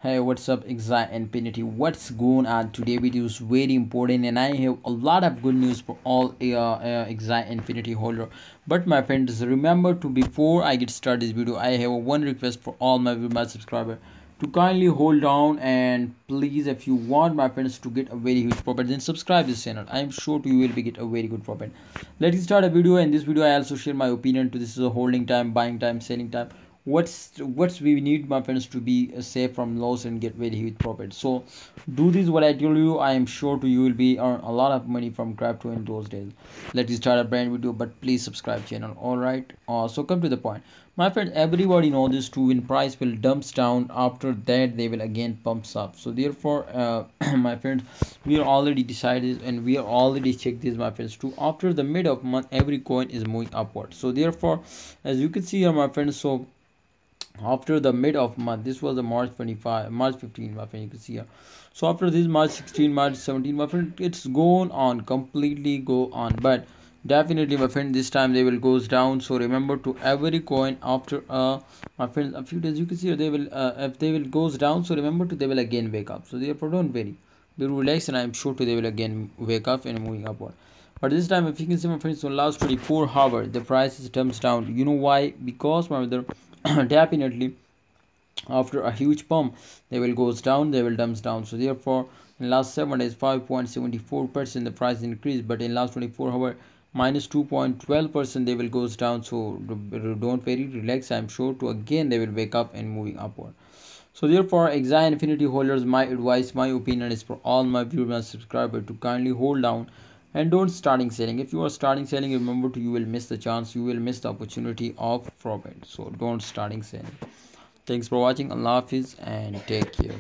Hey, what's up, Axie Infinity? What's going on? Today video is very important, and I have a lot of good news for all Axie Infinity holder. But my friends, remember to before I get started this video, I have one request for all my subscribers to kindly hold on and please, if you want my friends to get a very huge profit, then subscribe this channel. I am sure you will be get a very good profit. Let's start a video. In this video, I also share my opinion to this is a holding time, buying time, selling time. What's we need my friends to be safe from loss and get very huge profit. So do this what I tell you. I am sure to you will be earn a lot of money from crypto in those days. Let's start a brand video, but please subscribe channel. All right, so come to the point, my friend. Everybody know this too, when price will dumps down, after that they will again pumps up. So therefore my friends, we are already decided and we are already checked this my friends too. After the mid of month, every coin is moving upward. So therefore, as you can see here my friends, so after the mid of month, this was the March 15 my friend, you can see here. So after this March 16, March 17 my friend, it's gone on, completely go on. But definitely my friend, this time they will goes down. So remember to every coin after my friend a few days, you can see here, they will if they will goes down, so remember to they will again wake up. So therefore don't worry, be relaxed, and I'm sure to they will again wake up and moving upward. But this time, if you can see my friends, so last 24 hours the price is turns down. You know why? Because my brother, definitely after a huge pump they will goes down, they will dumps down. So therefore in last 7 days 5.74% the price increased, but in last 24 hours minus 2.12% they will goes down. So don't very relax, I'm sure to again they will wake up and moving upward. So therefore, Axie Infinity holders, my advice, my opinion is for all my viewers and subscribers to kindly hold down and don't starting selling. If you are starting selling, remember to you will miss the chance, you will miss the opportunity of profit. So don't starting selling. Thanks for watching. Allah Hafiz and take care.